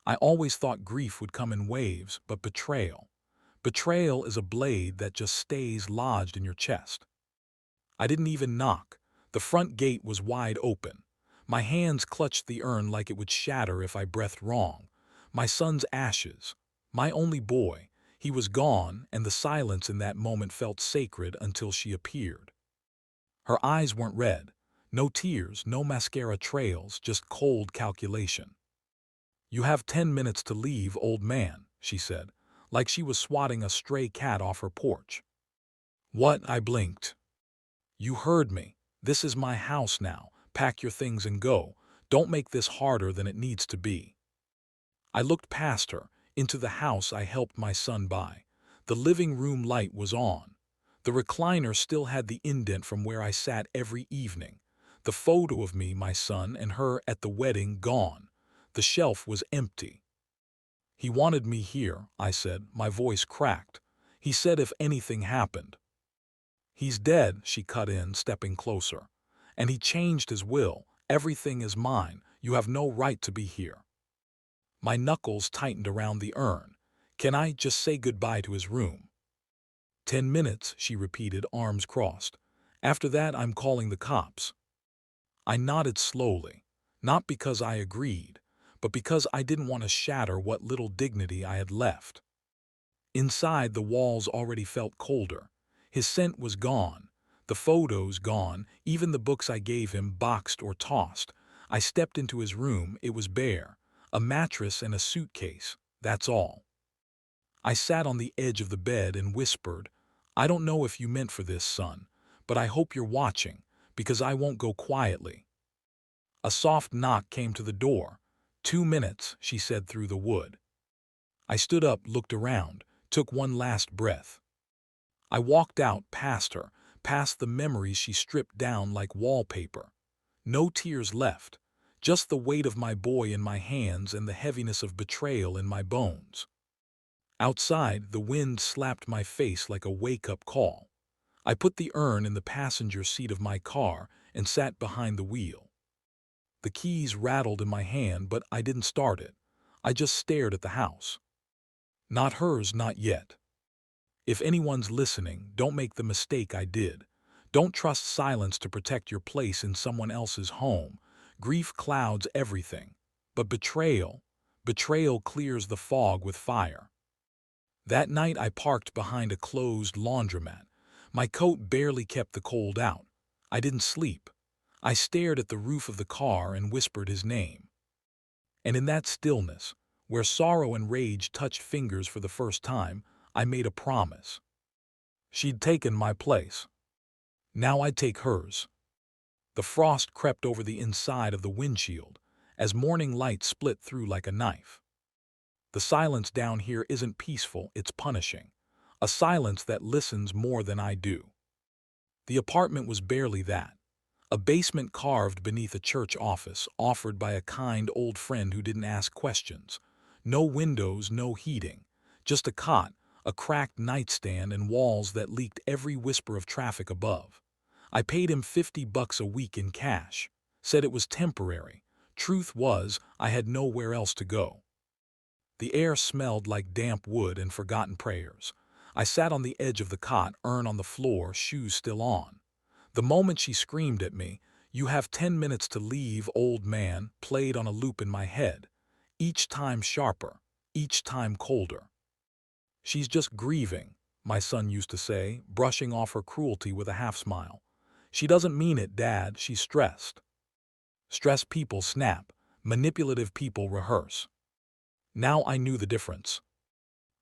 I always thought grief would come in waves, but betrayal. Betrayal is a blade that just stays lodged in your chest. I didn't even knock. The front gate was wide open. My hands clutched the urn like it would shatter if I breathed wrong. My son's ashes. My only boy. He was gone, and the silence in that moment felt sacred until she appeared. Her eyes weren't red. No tears, no mascara trails, just cold calculation. "You have 10 minutes to leave, old man," she said, like she was swatting a stray cat off her porch. "What?" I blinked. "You heard me. This is my house now. Pack your things and go. Don't make this harder than it needs to be." I looked past her, into the house I helped my son buy. The living room light was on. The recliner still had the indent from where I sat every evening. The photo of me, my son, and her at the wedding gone. The shelf was empty. "He wanted me here," I said, my voice cracked. "He said if anything happened." "He's dead," she cut in, stepping closer. "And he changed his will. Everything is mine. You have no right to be here." My knuckles tightened around the urn. "Can I just say goodbye to his room?" "10 minutes," she repeated, arms crossed. "After that, I'm calling the cops." I nodded slowly, not because I agreed, but because I didn't want to shatter what little dignity I had left. Inside, the walls already felt colder. His scent was gone, the photos gone, even the books I gave him boxed or tossed. I stepped into his room. It was bare. A mattress and a suitcase. That's all. I sat on the edge of the bed and whispered, "I don't know if you meant for this, son, but I hope you're watching, because I won't go quietly." A soft knock came to the door. "2 minutes," she said through the wood. I stood up, looked around, took one last breath. I walked out, past her, past the memories she stripped down like wallpaper. No tears left, just the weight of my boy in my hands and the heaviness of betrayal in my bones. Outside, the wind slapped my face like a wake-up call. I put the urn in the passenger seat of my car and sat behind the wheel. The keys rattled in my hand, but I didn't start it. I just stared at the house. Not hers, not yet. If anyone's listening, don't make the mistake I did. Don't trust silence to protect your place in someone else's home. Grief clouds everything. But betrayal clears the fog with fire. That night I parked behind a closed laundromat. My coat barely kept the cold out. I didn't sleep. I stared at the roof of the car and whispered his name. And in that stillness, where sorrow and rage touched fingers for the first time, I made a promise. She'd taken my place. Now I'd take hers. The frost crept over the inside of the windshield, as morning light split through like a knife. The silence down here isn't peaceful, it's punishing. A silence that listens more than I do. The apartment was barely that. A basement carved beneath a church office, offered by a kind old friend who didn't ask questions. No windows, no heating. Just a cot, a cracked nightstand, and walls that leaked every whisper of traffic above. I paid him $50 a week in cash. Said it was temporary. Truth was, I had nowhere else to go. The air smelled like damp wood and forgotten prayers. I sat on the edge of the cot, urn on the floor, shoes still on. The moment she screamed at me, "You have 10 minutes to leave, old man," played on a loop in my head. Each time sharper, each time colder. "She's just grieving," my son used to say, brushing off her cruelty with a half-smile. "She doesn't mean it, Dad, she's stressed." Stressed people snap, manipulative people rehearse. Now I knew the difference.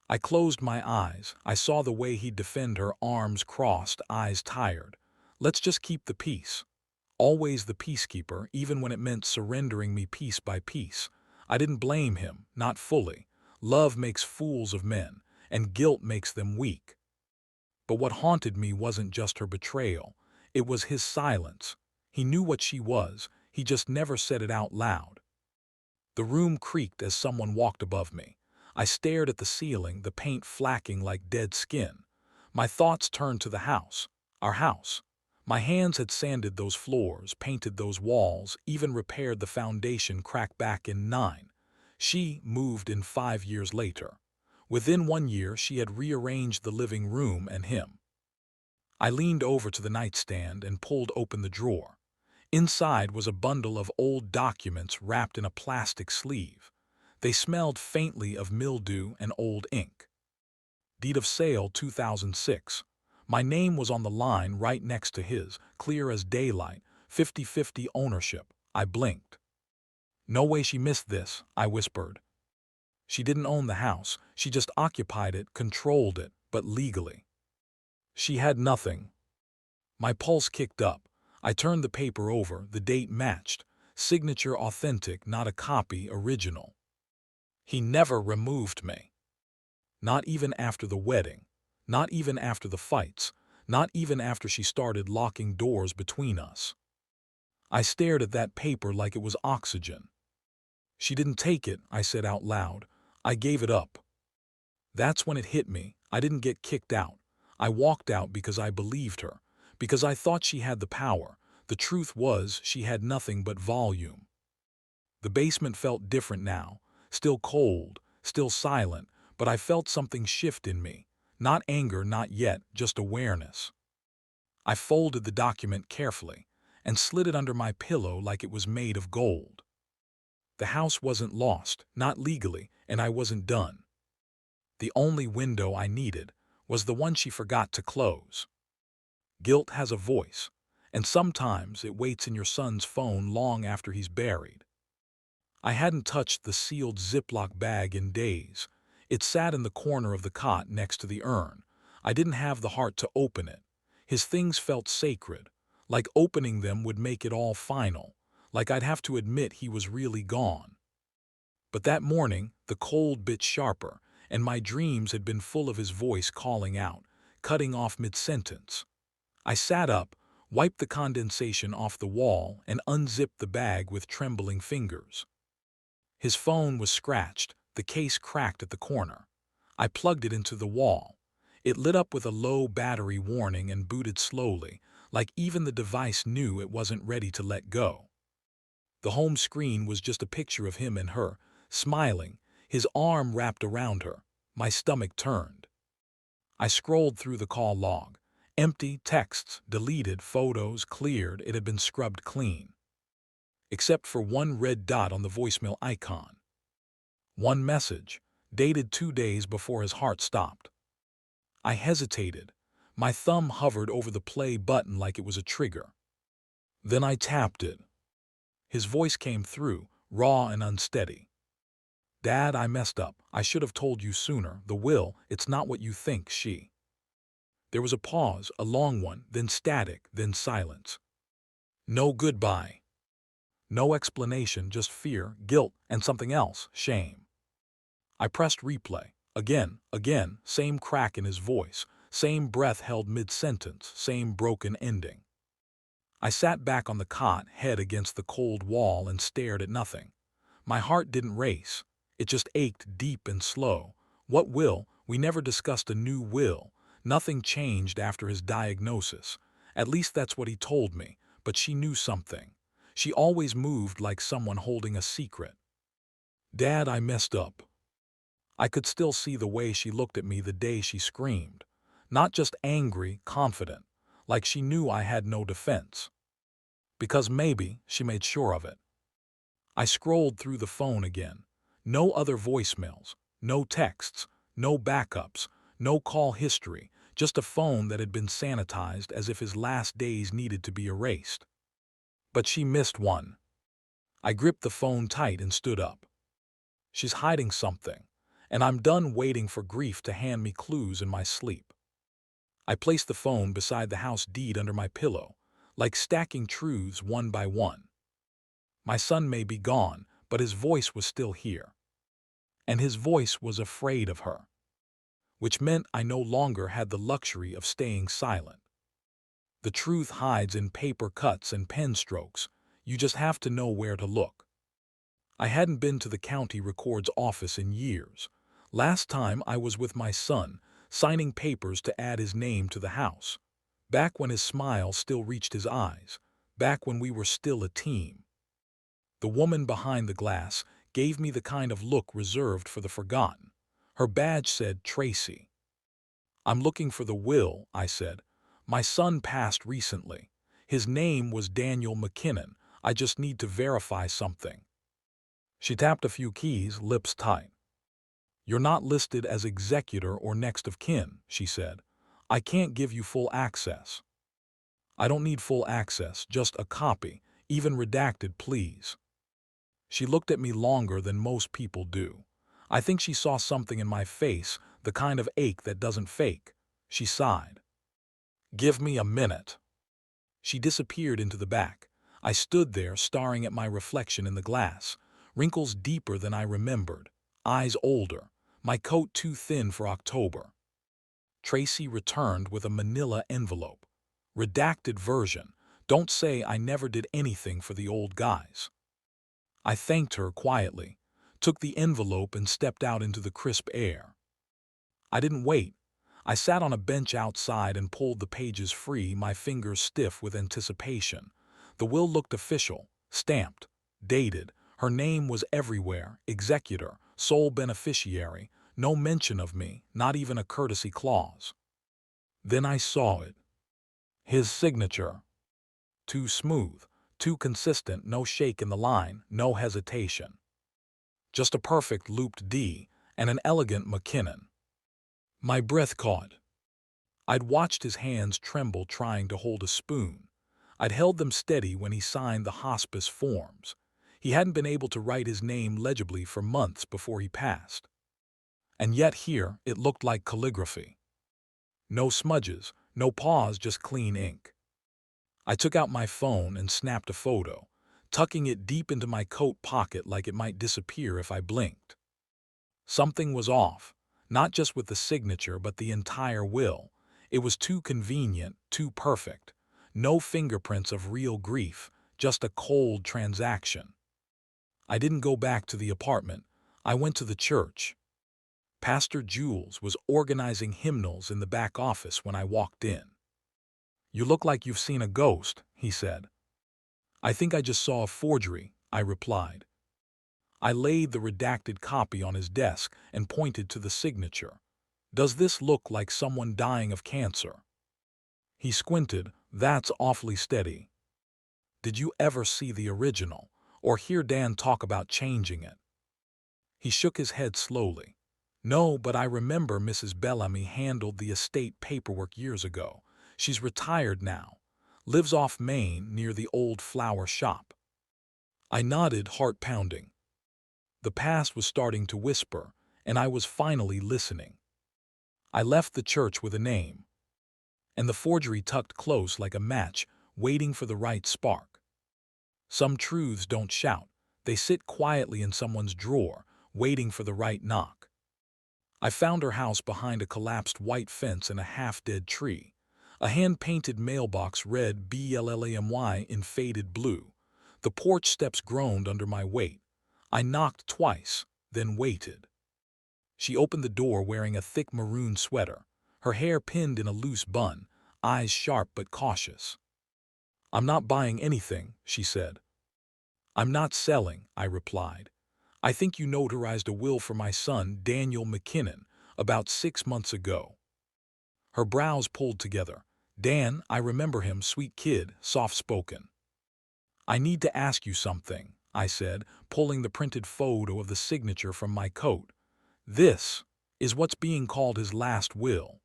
I closed my eyes. I saw the way he'd defend her, arms crossed, eyes tired. Let's just keep the peace. Always the peacekeeper, even when it meant surrendering me piece by piece. I didn't blame him, not fully. Love makes fools of men, and guilt makes them weak. But what haunted me wasn't just her betrayal. It was his silence. He knew what she was, he just never said it out loud. The room creaked as someone walked above me. I stared at the ceiling, the paint flacking like dead skin. My thoughts turned to the house, our house. My hands had sanded those floors, painted those walls, even repaired the foundation cracked back in 9. She moved in 5 years later. Within 1 year, she had rearranged the living room and him. I leaned over to the nightstand and pulled open the drawer. Inside was a bundle of old documents wrapped in a plastic sleeve. They smelled faintly of mildew and old ink. Deed of sale 2006. My name was on the line right next to his, clear as daylight, 50-50 ownership. I blinked. No way she missed this, I whispered. She didn't own the house, she just occupied it, controlled it, but legally. She had nothing. My pulse kicked up. I turned the paper over, the date matched. Signature authentic, not a copy, original. He never removed me. Not even after the wedding. Not even after the fights. Not even after she started locking doors between us. I stared at that paper like it was oxygen. She didn't take it, I said out loud. I gave it up. That's when it hit me. I didn't get kicked out. I walked out because I believed her, because I thought she had the power. The truth was, she had nothing but volume. The basement felt different now, still cold, still silent, but I felt something shift in me. Not anger, not yet, just awareness. I folded the document carefully and slid it under my pillow like it was made of gold. The house wasn't lost, not legally, and I wasn't done. The only window I needed was the one she forgot to close. Guilt has a voice, and sometimes it waits in your son's phone long after he's buried. I hadn't touched the sealed Ziploc bag in days. It sat in the corner of the cot next to the urn. I didn't have the heart to open it. His things felt sacred, like opening them would make it all final, like I'd have to admit he was really gone. But that morning, the cold bit sharper, and my dreams had been full of his voice calling out, cutting off mid-sentence. I sat up, wiped the condensation off the wall, and unzipped the bag with trembling fingers. His phone was scratched, the case cracked at the corner. I plugged it into the wall. It lit up with a low battery warning and booted slowly, like even the device knew it wasn't ready to let go. The home screen was just a picture of him and her, smiling, his arm wrapped around her. My stomach turned. I scrolled through the call log. Empty texts, deleted, photos, cleared. It had been scrubbed clean. Except for one red dot on the voicemail icon. One message, dated 2 days before his heart stopped. I hesitated. My thumb hovered over the play button like it was a trigger. Then I tapped it. His voice came through, raw and unsteady. Dad, I messed up. I should have told you sooner. The will, it's not what you think, she. There was a pause, a long one, then static, then silence. No goodbye. No explanation, just fear, guilt, and something else, shame. I pressed replay. Again, same crack in his voice, same breath held mid-sentence, same broken ending. I sat back on the cot, head against the cold wall, and stared at nothing. My heart didn't race. It just ached deep and slow. What will? We never discussed a new will. Nothing changed after his diagnosis. At least that's what he told me, but she knew something. She always moved like someone holding a secret. Dad, I messed up. I could still see the way she looked at me the day she screamed. Not just angry, confident, like she knew I had no defense. Because maybe she made sure of it. I scrolled through the phone again. No other voicemails, no texts, no backups, no call history, just a phone that had been sanitized as if his last days needed to be erased. But she missed one. I gripped the phone tight and stood up. She's hiding something, and I'm done waiting for grief to hand me clues in my sleep. I placed the phone beside the house deed under my pillow, like stacking truths one by one. My son may be gone, but his voice was still here. And his voice was afraid of her, which meant I no longer had the luxury of staying silent. The truth hides in paper cuts and pen strokes. You just have to know where to look. I hadn't been to the county records office in years. Last time I was with my son, signing papers to add his name to the house. Back when his smile still reached his eyes. Back when we were still a team. The woman behind the glass gave me the kind of look reserved for the forgotten. Her badge said Tracy. "I'm looking for the will," I said. "My son passed recently. His name was Daniel McKinnon. I just need to verify something." She tapped a few keys, lips tight. "You're not listed as executor or next of kin," she said. "I can't give you full access." "I don't need full access, just a copy, even redacted, please." She looked at me longer than most people do. I think she saw something in my face, the kind of ache that doesn't fake. She sighed. "Give me a minute." She disappeared into the back. I stood there, staring at my reflection in the glass. Wrinkles deeper than I remembered. Eyes older. My coat too thin for October. Tracy returned with a manila envelope. "Redacted version. Don't say I never did anything for the old guys." I thanked her quietly, took the envelope and stepped out into the crisp air. I didn't wait. I sat on a bench outside and pulled the pages free, my fingers stiff with anticipation. The will looked official, stamped, dated. Her name was everywhere: executor, sole beneficiary, no mention of me, not even a courtesy clause. Then I saw it. His signature. Too smooth, too consistent, no shake in the line, no hesitation. Just a perfect looped D and an elegant McKinnon. My breath caught. I'd watched his hands tremble trying to hold a spoon. I'd held them steady when he signed the hospice forms. He hadn't been able to write his name legibly for months before he passed. And yet here it looked like calligraphy. No smudges, no pause, just clean ink. I took out my phone and snapped a photo, tucking it deep into my coat pocket like it might disappear if I blinked. Something was off, not just with the signature but the entire will. It was too convenient, too perfect. No fingerprints of real grief, just a cold transaction. I didn't go back to the apartment. I went to the church. Pastor Jules was organizing hymnals in the back office when I walked in. "You look like you've seen a ghost," he said. "I think I just saw a forgery," I replied. I laid the redacted copy on his desk and pointed to the signature. "Does this look like someone dying of cancer?" He squinted. "That's awfully steady." "Did you ever see the original, or hear Dan talk about changing it?" He shook his head slowly. "No, but I remember Mrs. Bellamy handled the estate paperwork years ago. She's retired now. Lives off Main near the old flower shop." I nodded, heart pounding. The past was starting to whisper, and I was finally listening. I left the church with a name, and the forgery tucked close like a match, waiting for the right spark. Some truths don't shout. They sit quietly in someone's drawer, waiting for the right knock. I found her house behind a collapsed white fence and a half-dead tree. A hand-painted mailbox read BLLAMY in faded blue. The porch steps groaned under my weight. I knocked twice, then waited. She opened the door wearing a thick maroon sweater, her hair pinned in a loose bun, eyes sharp but cautious. "I'm not buying anything," she said. "I'm not selling," I replied. "I think you notarized a will for my son, Daniel McKinnon, about 6 months ago." Her brows pulled together. "Dan, I remember him, sweet kid, soft-spoken." "I need to ask you something," I said, pulling the printed photo of the signature from my coat. "This is what's being called his last will."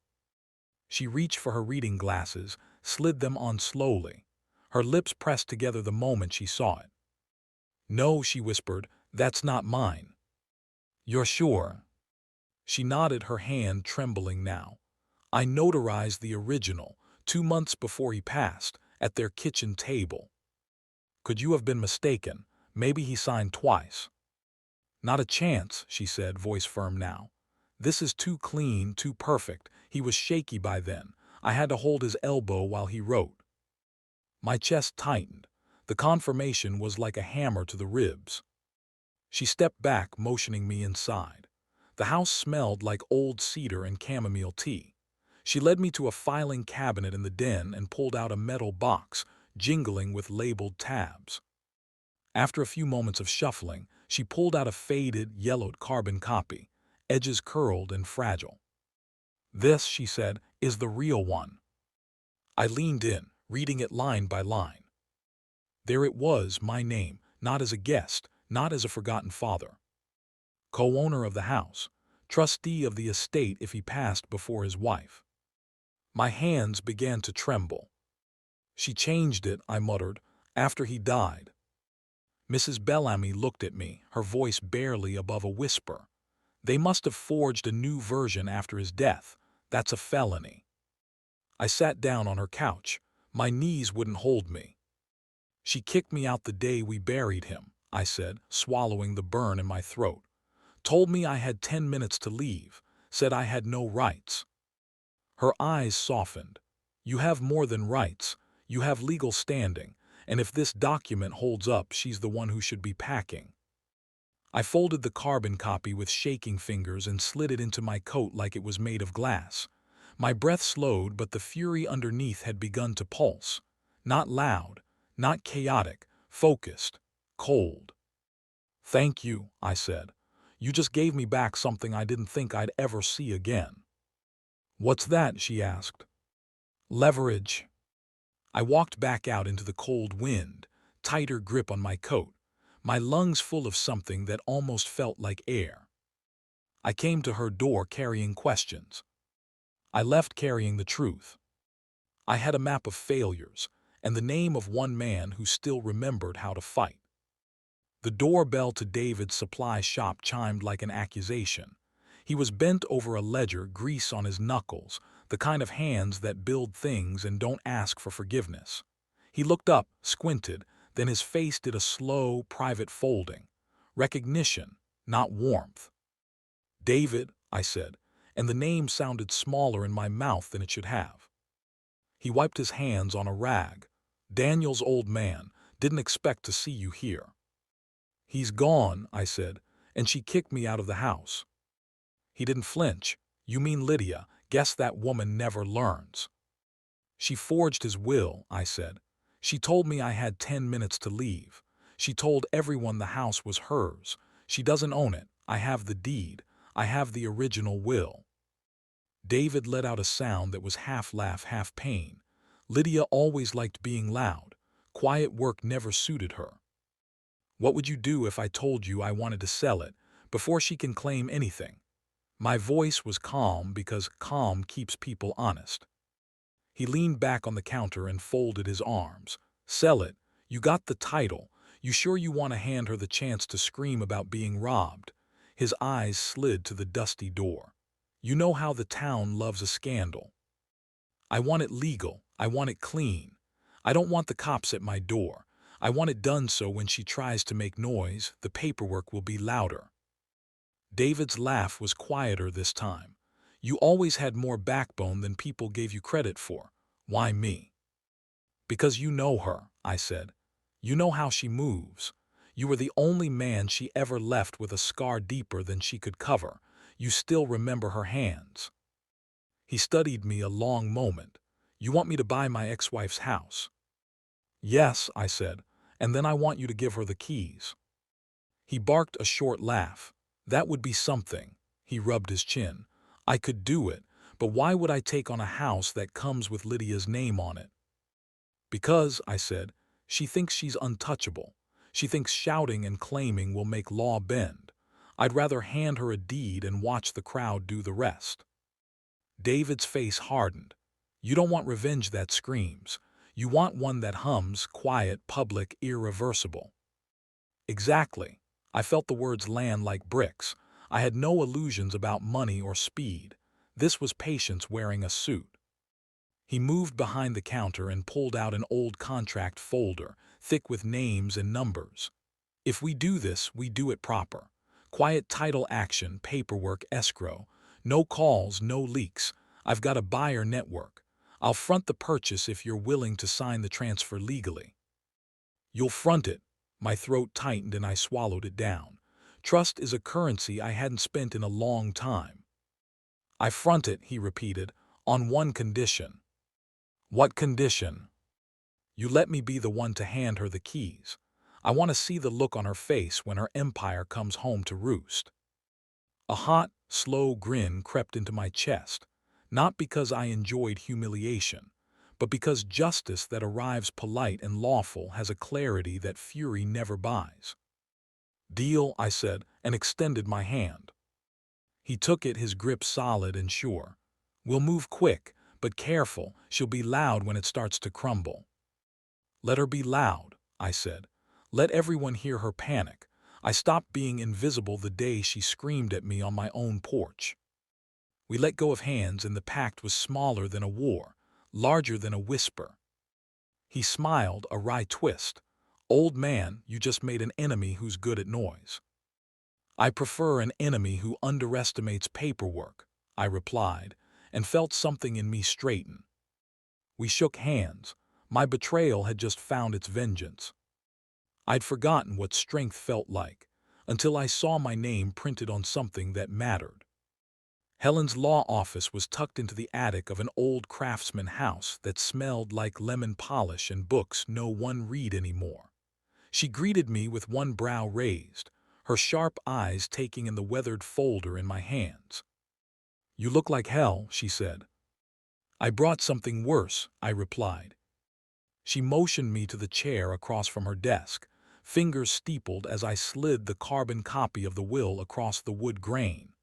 She reached for her reading glasses, slid them on slowly. Her lips pressed together the moment she saw it. "No," she whispered, "that's not mine." "You're sure?" She nodded, her hand trembling now. "I notarized the original, 2 months before he passed, at their kitchen table." "Could you have been mistaken? Maybe he signed twice." "Not a chance," she said, voice firm now. "This is too clean, too perfect. He was shaky by then. I had to hold his elbow while he wrote." My chest tightened. The confirmation was like a hammer to the ribs. She stepped back, motioning me inside. The house smelled like old cedar and chamomile tea. She led me to a filing cabinet in the den and pulled out a metal box, jingling with labeled tabs. After a few moments of shuffling, She pulled out a faded, yellowed carbon copy, edges curled and fragile. "This," she said, "is the real one." I leaned in, reading it line by line. There it was, my name, not as a guest, not as a forgotten father. Co-owner of the house, trustee of the estate if he passed before his wife. My hands began to tremble. "She changed it," I muttered, "after he died." Mrs. Bellamy looked at me, her voice barely above a whisper. "They must have forged a new version after his death. That's a felony." I sat down on her couch. My knees wouldn't hold me. "She kicked me out the day we buried him," I said, swallowing the burn in my throat. "Told me I had 10 minutes to leave, said I had no rights." Her eyes softened. "You have more than rights. You have legal standing, and if this document holds up, she's the one who should be packing." I folded the carbon copy with shaking fingers and slid it into my coat like it was made of glass. My breath slowed, but the fury underneath had begun to pulse. Not loud, not chaotic, focused, cold. "Thank you," I said. "You just gave me back something I didn't think I'd ever see again." "What's that?" she asked. "Leverage." I walked back out into the cold wind, tighter grip on my coat, my lungs full of something that almost felt like air. I came to her door carrying questions. I left carrying the truth. I had a map of failures and the name of one man who still remembered how to fight. The doorbell to David's supply shop chimed like an accusation. He was bent over a ledger, grease on his knuckles, the kind of hands that build things and don't ask for forgiveness. He looked up, squinted, then his face did a slow, private folding. Recognition, not warmth. "David," I said, and the name sounded smaller in my mouth than it should have. He wiped his hands on a rag. "Daniel's old man, didn't expect to see you here." "He's gone," I said, "and she kicked me out of the house." He didn't flinch. "You mean Lydia? Guess that woman never learns." "She forged his will," I said. "She told me I had 10 minutes to leave. She told everyone the house was hers. She doesn't own it. I have the deed. I have the original will." David let out a sound that was half laugh, half pain. "Lydia always liked being loud. Quiet work never suited her. What would you do if I told you I wanted to sell it, before she can claim anything?" My voice was calm because calm keeps people honest. He leaned back on the counter and folded his arms. "Sell it. You got the title. You sure you want to hand her the chance to scream about being robbed?" His eyes slid to the dusty door. "You know how the town loves a scandal. I want it legal. I want it clean. I don't want the cops at my door. I want it done so when she tries to make noise, the paperwork will be louder." David's laugh was quieter this time. "You always had more backbone than people gave you credit for. Why me?" "Because you know her," I said. "You know how she moves. You were the only man she ever left with a scar deeper than she could cover. You still remember her hands." He studied me a long moment. "You want me to buy my ex-wife's house?" "Yes," I said, "and then I want you to give her the keys." He barked a short laugh. "That would be something." He rubbed his chin. "I could do it, but why would I take on a house that comes with Lydia's name on it?" "Because," I said, "she thinks she's untouchable. She thinks shouting and claiming will make law bend. I'd rather hand her a deed and watch the crowd do the rest." David's face hardened. "You don't want revenge that screams. You want one that hums, quiet, public, irreversible." "Exactly." I felt the words land like bricks. I had no illusions about money or speed. This was patience wearing a suit. He moved behind the counter and pulled out an old contract folder, thick with names and numbers. "If we do this, we do it proper. Quiet title action, paperwork, escrow. No calls, no leaks. I've got a buyer network. I'll front the purchase if you're willing to sign the transfer legally." "You'll front it." My throat tightened and I swallowed it down. Trust is a currency I hadn't spent in a long time. "I front it," he repeated, "on one condition." "What condition?" "You let me be the one to hand her the keys. I want to see the look on her face when her empire comes home to roost. A hot, slow grin crept into my chest, not because I enjoyed humiliation, but because justice that arrives polite and lawful has a clarity that fury never buys. "Deal," I said, and extended my hand. He took it, his grip solid and sure. "We'll move quick, but careful. She'll be loud when it starts to crumble." "Let her be loud," I said. "Let everyone hear her panic. I stopped being invisible the day she screamed at me on my own porch." We let go of hands, and the pact was smaller than a war, larger than a whisper. He smiled, a wry twist. "Old man, you just made an enemy who's good at noise." "I prefer an enemy who underestimates paperwork," I replied, and felt something in me straighten. We shook hands. My betrayal had just found its vengeance. I'd forgotten what strength felt like, until I saw my name printed on something that mattered. Helen's law office was tucked into the attic of an old craftsman house that smelled like lemon polish and books no one read anymore. She greeted me with one brow raised, her sharp eyes taking in the weathered folder in my hands. "You look like hell," she said. "I brought something worse," I replied. She motioned me to the chair across from her desk, fingers steepled as I slid the carbon copy of the will across the wood grain.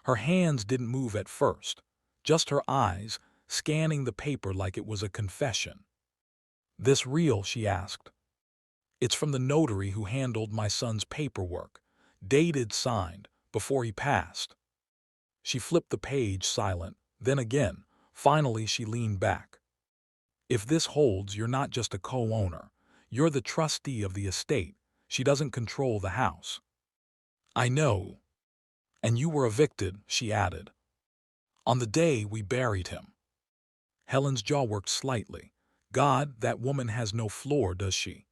Her hands didn't move at first, just her eyes, scanning the paper like it was a confession. "This real?" she asked. "It's from the notary who handled my son's paperwork, dated, signed, before he passed." She flipped the page, silent, then again. Finally she leaned back. "If this holds, you're not just a co-owner. You're the trustee of the estate. She doesn't control the house." "I know. And you were evicted," she added. "On the day we buried him." Helen's jaw worked slightly. "God, that woman has no floor, does she?"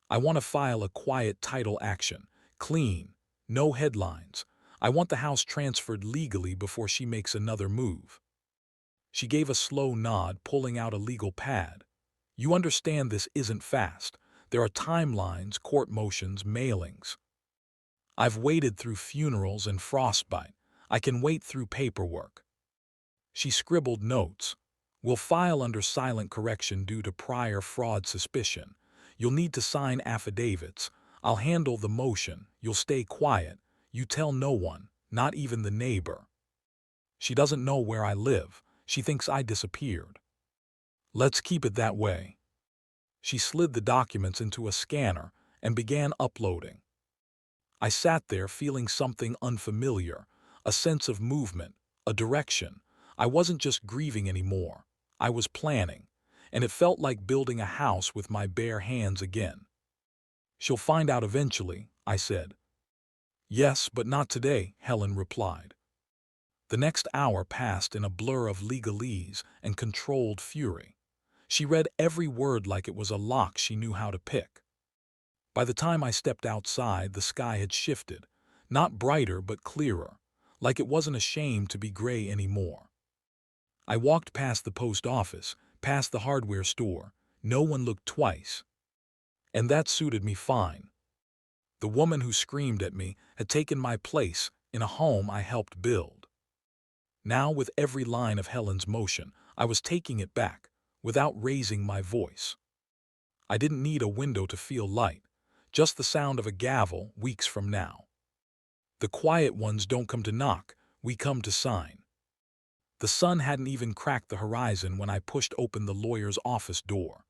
"I want to file a quiet title action. Clean. No headlines. I want the house transferred legally before she makes another move." She gave a slow nod, pulling out a legal pad. "You understand this isn't fast. There are timelines, court motions, mailings. I've waited through funerals and frostbite. I can wait through paperwork." She scribbled notes. "We'll file under silent correction due to prior fraud suspicion. You'll need to sign affidavits. I'll handle the motion. You'll stay quiet. You tell no one, not even the neighbor. She doesn't know where I live. She thinks I disappeared." "Let's keep it that way." She slid the documents into a scanner and began uploading. I sat there feeling something unfamiliar, a sense of movement, a direction. I wasn't just grieving anymore. I was planning, and it felt like building a house with my bare hands again. "She'll find out eventually," I said. "Yes, but not today," Helen replied. The next hour passed in a blur of legalese and controlled fury. She read every word like it was a lock she knew how to pick. By the time I stepped outside, the sky had shifted, not brighter but clearer, like it wasn't ashamed to be gray anymore. I walked past the post office, past the hardware store. No one looked twice. And that suited me fine. The woman who screamed at me had taken my place in a home I helped build. Now, with every line of Helen's motion, I was taking it back, without raising my voice. I didn't need a window to feel light, just the sound of a gavel weeks from now. "The quiet ones don't come to knock, we come to sign." The sun hadn't even cracked the horizon when I pushed open the lawyer's office door.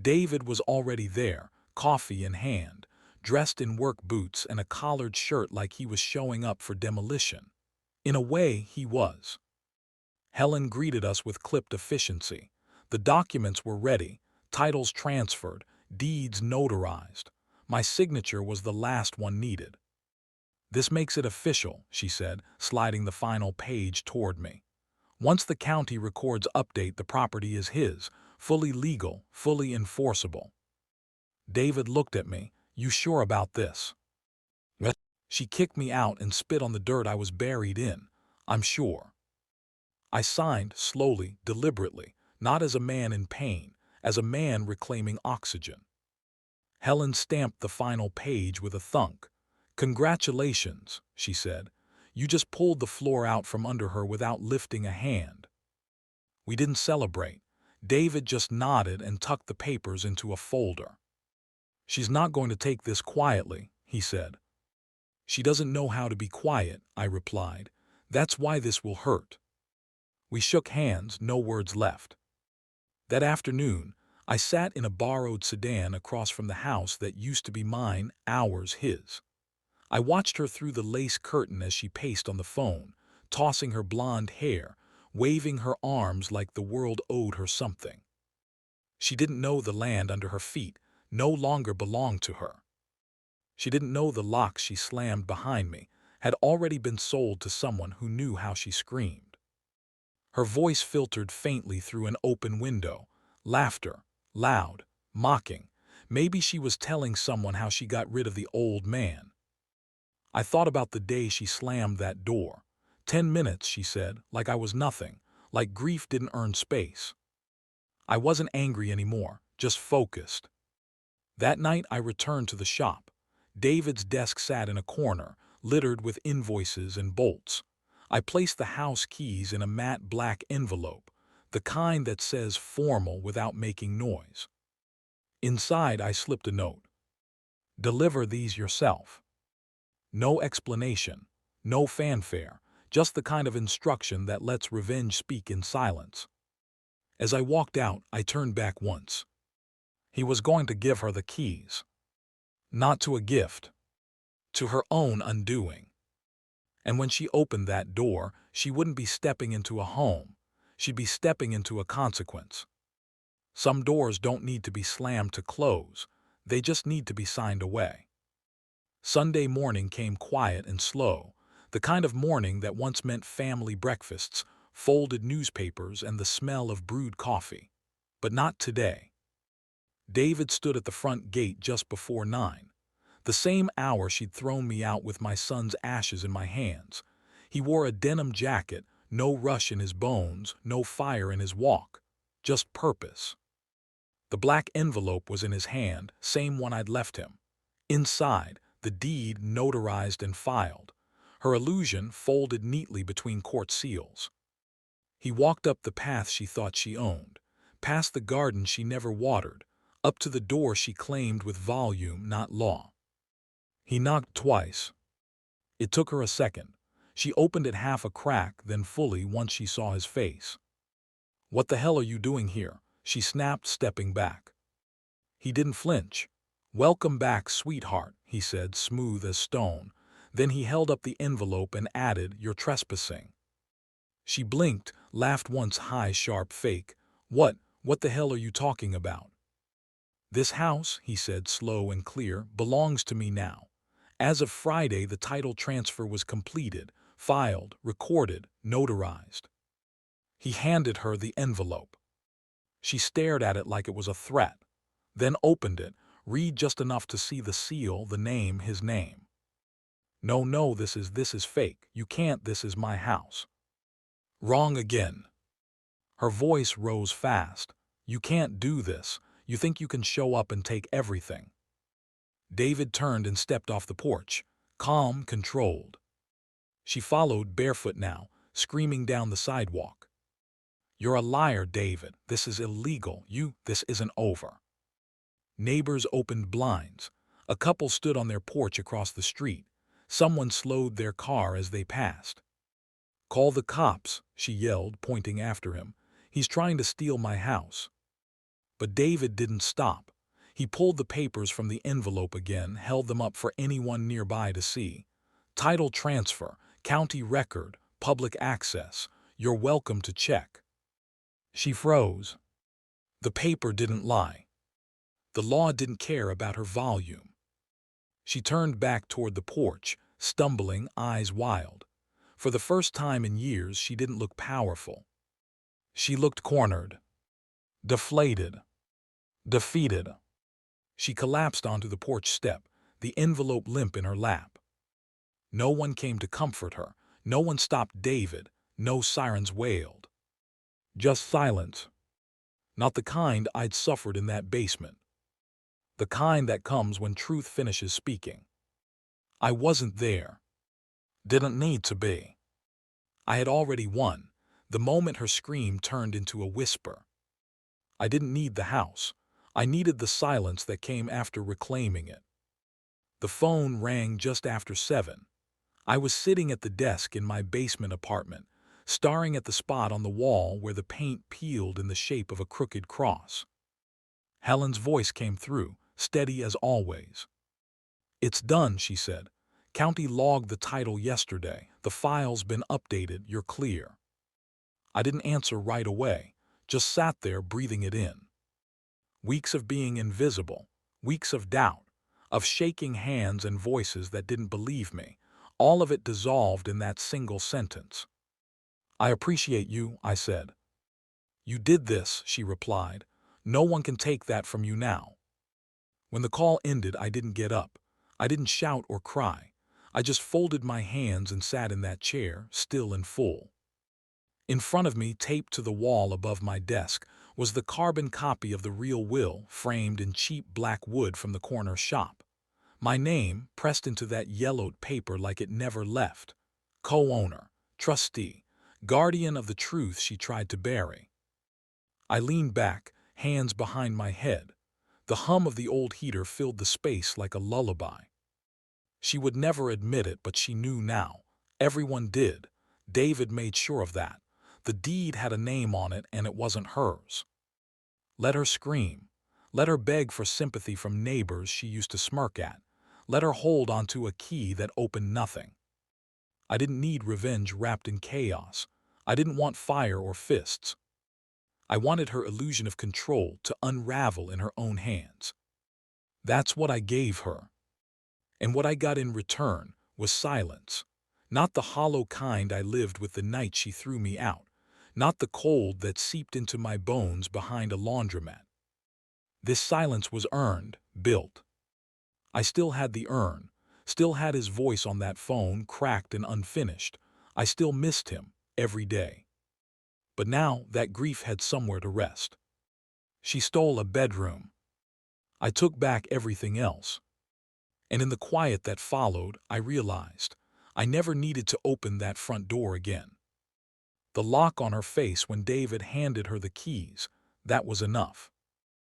David was already there, coffee in hand, dressed in work boots and a collared shirt like he was showing up for demolition. In a way, he was. Helen greeted us with clipped efficiency. The documents were ready, titles transferred, deeds notarized. My signature was the last one needed. "This makes it official," she said, sliding the final page toward me. "Once the county records update, the property is his, fully legal, fully enforceable." David looked at me. "You sure about this?" "Yes." She kicked me out and spit on the dirt I was buried in. "I'm sure." I signed, slowly, deliberately, not as a man in pain, as a man reclaiming oxygen. Helen stamped the final page with a thunk. "Congratulations," she said. "You just pulled the floor out from under her without lifting a hand." We didn't celebrate. David just nodded and tucked the papers into a folder. "She's not going to take this quietly," he said. "She doesn't know how to be quiet," I replied. "That's why this will hurt." We shook hands, no words left. That afternoon, I sat in a borrowed sedan across from the house that used to be mine, ours his. I watched her through the lace curtain as she paced on the phone, tossing her blonde hair, waving her arms like the world owed her something. She didn't know the land under her feet no longer belonged to her. She didn't know the locks she slammed behind me had already been sold to someone who knew how she screamed. Her voice filtered faintly through an open window, laughter, loud, mocking. Maybe she was telling someone how she got rid of the old man. I thought about the day she slammed that door. 10 minutes, she said, like I was nothing, like grief didn't earn space. I wasn't angry anymore, just focused. That night I returned to the shop. David's desk sat in a corner, littered with invoices and bolts. I placed the house keys in a matte black envelope, the kind that says formal without making noise. Inside I slipped a note. "Deliver these yourself." No explanation, no fanfare, just the kind of instruction that lets revenge speak in silence. As I walked out, I turned back once. He was going to give her the keys. Not to a gift. To her own undoing. And when she opened that door, she wouldn't be stepping into a home. She'd be stepping into a consequence. Some doors don't need to be slammed to close. They just need to be signed away. Sunday morning came quiet and slow, the kind of morning that once meant family breakfasts, folded newspapers, and the smell of brewed coffee. But not today. David stood at the front gate just before 9. The same hour she'd thrown me out with my son's ashes in my hands. He wore a denim jacket, no rush in his bones, no fire in his walk. Just purpose. The black envelope was in his hand, same one I'd left him. Inside, the deed notarized and filed. Her illusion folded neatly between court seals. He walked up the path she thought she owned, past the garden she never watered, up to the door she claimed with volume, not law. He knocked twice. It took her a second. She opened it half a crack, then fully once she saw his face. "What the hell are you doing here?" she snapped, stepping back. He didn't flinch. "Welcome back, sweetheart," he said, smooth as stone. Then he held up the envelope and added, "You're trespassing." She blinked, laughed once, high, sharp, fake. What the hell are you talking about?" "This house," he said, slow and clear, "belongs to me now. As of Friday, the title transfer was completed, filed, recorded, notarized." He handed her the envelope. She stared at it like it was a threat, then opened it, read just enough to see the seal, the name, his name. No, this is fake. You can't, this is my house." "Wrong again." Her voice rose fast. "You can't do this. You think you can show up and take everything." David turned and stepped off the porch, calm, controlled. She followed, barefoot now, screaming down the sidewalk. "You're a liar, David. This is illegal. This isn't over." Neighbors opened blinds. A couple stood on their porch across the street. Someone slowed their car as they passed. "Call the cops," she yelled, pointing after him. "He's trying to steal my house." But David didn't stop. He pulled the papers from the envelope again, held them up for anyone nearby to see. "Title transfer, county record, public access. You're welcome to check." She froze. The paper didn't lie. The law didn't care about her volume. She turned back toward the porch, stumbling, eyes wild. For the first time in years, she didn't look powerful. She looked cornered, deflated, defeated. She collapsed onto the porch step, the envelope limp in her lap. No one came to comfort her. No one stopped David. No sirens wailed. Just silence. Not the kind I'd suffered in that basement. the kind that comes when truth finishes speaking. I wasn't there. Didn't need to be. I had already won, the moment her scream turned into a whisper. I didn't need the house. I needed the silence that came after reclaiming it. The phone rang just after 7. I was sitting at the desk in my basement apartment, staring at the spot on the wall where the paint peeled in the shape of a crooked cross. Helen's voice came through, steady as always. "It's done," she said. "County logged the title yesterday. The file's been updated. You're clear." I didn't answer right away, just sat there breathing it in. Weeks of being invisible, weeks of doubt, of shaking hands and voices that didn't believe me, all of it dissolved in that single sentence. "I appreciate you," I said. "You did this," she replied. "No one can take that from you now." When the call ended, I didn't get up. I didn't shout or cry. I just folded my hands and sat in that chair, still and full. In front of me, taped to the wall above my desk, was the carbon copy of the real will, framed in cheap black wood from the corner shop. My name, pressed into that yellowed paper like it never left. Co-owner, trustee, guardian of the truth she tried to bury. I leaned back, hands behind my head. The hum of the old heater filled the space like a lullaby. She would never admit it, but she knew now. Everyone did. David made sure of that. The deed had a name on it, and it wasn't hers. Let her scream. Let her beg for sympathy from neighbors she used to smirk at. Let her hold onto a key that opened nothing. I didn't need revenge wrapped in chaos. I didn't want fire or fists. I wanted her illusion of control to unravel in her own hands. That's what I gave her. And what I got in return was silence. Not the hollow kind I lived with the night she threw me out. Not the cold that seeped into my bones behind a laundromat. This silence was earned, built. I still had the urn, still had his voice on that phone, cracked and unfinished. I still missed him, every day. But now that grief had somewhere to rest. She stole a bedroom. I took back everything else. And in the quiet that followed, I realized I never needed to open that front door again. The lock on her face when David handed her the keys, that was enough.